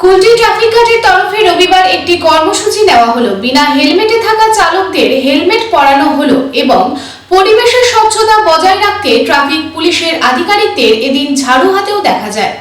Kulti traffic গার্ডের তরফে রবিবার একটি কর্মসূচি নেওয়া হলো। বিনা হেলমেটে থাকা চালকদের হেলমেট পরানো হলো এবং পরিবেশের স্বচ্ছতা বজায় রাখতে ট্রাফিক পুলিশের আধিকারিকদের এদিন ঝাড়ু হাতেও দেখা যায়।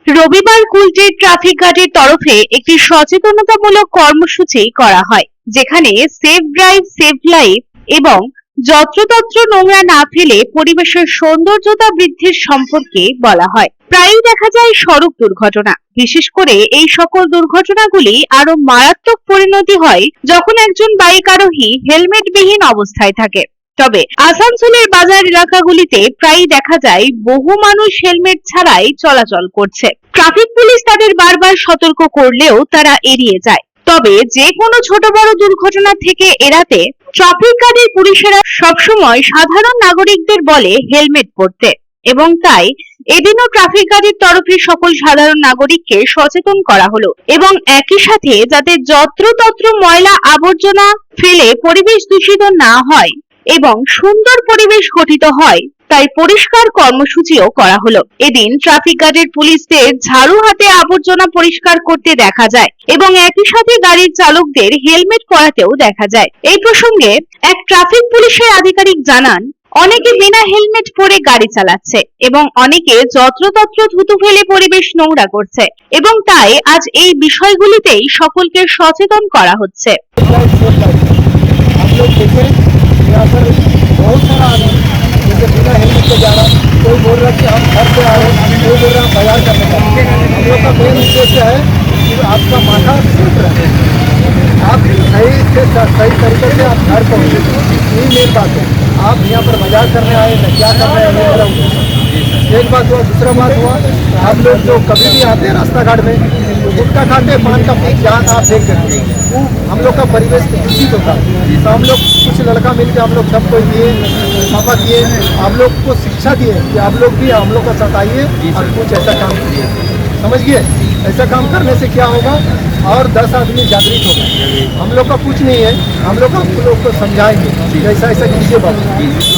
রবিবার কুলটির ট্রাফিক গার্ডের তরফে একটি সচেতনতামূলক কর্মসূচি করা হয়, যেখানে সেফ ড্রাইভ সেভ লাইফ এবং যত্রতত্র নোংরা না ফেলে পরিবেশের সৌন্দর্যতা বৃদ্ধির সম্পর্কে বলা হয়। প্রায়ই দেখা যায় সড়ক দুর্ঘটনা, বিশেষ করে এই সকল দুর্ঘটনাগুলি আরো মারাত্মক পরিণতি হয় যখন একজন বাইক আরোহী হেলমেটবিহীন অবস্থায় থাকে। তবে আসানসোলের বাজার এলাকাগুলিতে প্রায়ই দেখা যায় বহু মানুষ হেলমেট ছাড়াই চলাচল করছে। ট্রাফিক পুলিশ তাদের বারবার সতর্ক করলেও তারা এড়িয়ে যায়। তবে যে কোনো ছোট বড় দুর্ঘটনা থেকে এড়াতে ট্রাফিক গার্ডের পুলিশেরা সবসময় সাধারণ নাগরিকদের বলে হেলমেট পরতে, এবং তাই এদিনও ট্রাফিক গার্ডের তরফে সকল সাধারণ নাগরিককে সচেতন করা হলো এবং একই সাথে যাতে যত্রতত্র ময়লা আবর্জনা ফেলে পরিবেশ দূষিত না হয় এবং সুন্দর পরিবেশ গঠিত হয় তাই পরিষ্কার কর্মসূচিও করা হলো। এদিন ট্রাফিক গার্ডের পুলিশদের ঝাড়ু হাতে আবর্জনা পরিষ্কার করতে দেখা যায় এবং একই সাথে গাড়ির চালকদের হেলমেট পরাতেও দেখা যায়। এই প্রসঙ্গে এক ট্রাফিক পুলিশের আধিকারিক জানান, অনেকে বিনা হেলমেট পরে গাড়ি চালাচ্ছে এবং অনেকে যত্রতত্র থুতু ফেলে পরিবেশ নোংরা করছে, এবং তাই আজ এই বিষয়গুলিতেই সকলকে সচেতন করা হচ্ছে। यहाँ पर बहुत सारा आदमी जैसे बिना हेलमेट के जा रहा, कोई बोल रहा कि हम घर से आ रहे हैं, कोई बोल रहा हम बाजार करने का। हम लोग का मेन उद्देश्य है कि आपका माथा सेफ रहे, आप सही तरीके से आप घर पहुँचे। यही मेन बात है। आप यहाँ पर बाजार करने आए न क्या कर रहे हैं, ये मेरा उद्देश्य। एक बात हुआ। दूसरा बात हुआ, आप लोग जो कभी भी आते हैं रास्ता घाट में तो गुटखा खाते पान का पीक जहाँ आप फेंक देते हैं, वो हम लोग का परिवेश दूषित होता है। तो हम लोग कुछ लड़का मिलकर हम लोग सबको दिए, पापा किए, आप लोग को शिक्षा दिए कि आप लोग भी हम लोग का साथ आइए और कुछ ऐसा काम करिए। समझ गए? ऐसा काम करने से क्या होगा, और 10 आदमी जागृत होगा। हम लोग का कुछ नहीं है, हम लोग आप लोग को समझाएंगे ऐसा ऐसा कीजिए बाबू।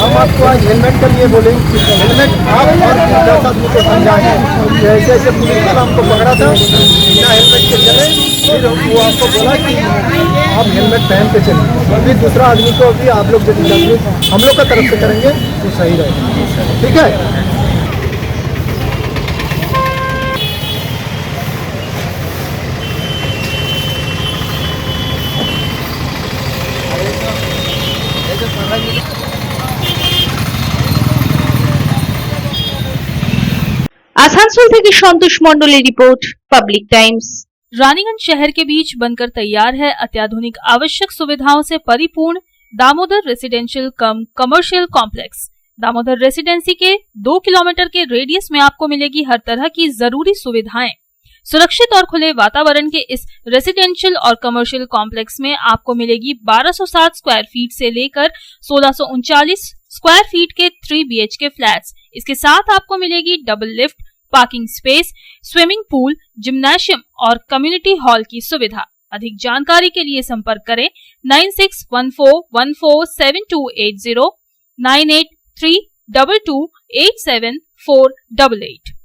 हम आपको आज हेलमेट के लिए बोलेंगे, हेलमेट आप और 10 आदमी को समझाएंगे कि ऐसे ऐसे पुलिस वाला हमको पकड़ा था बिना हेलमेट के चले, फिर वो आपको बोला कि आप हेलमेट पहन के चलिए। फिर दूसरा आदमी को भी आप लोग यदि जागृत हम लोग का तरफ से करेंगे तो सही रहेगा। ठीक है? आसानसोल থেকে সন্তোষ মণ্ডলের রিপোর্ট, पब्लिक टाइम्स। रानीगंज शहर के बीच बनकर तैयार है अत्याधुनिक आवश्यक सुविधाओं से परिपूर्ण दामोदर रेसिडेंशियल कम कमर्शियल कॉम्प्लेक्स। दामोदर रेसिडेंसी के 2 किलोमीटर के रेडियस में आपको मिलेगी हर तरह की जरूरी सुविधाएं। सुरक्षित और खुले वातावरण के इस रेसिडेंशियल और कमर्शियल कॉम्प्लेक्स में आपको मिलेगी 1260 स्क्वायर फीट से लेकर 1639 स्क्वायर फीट के 3 BHK फ्लैट्स। इसके साथ आपको मिलेगी double lift, parking space, swimming pool, gymnasium और कम्युनिटी हॉल की सुविधा। अधिक जानकारी के लिए संपर्क करें 9614147280, 9832287488।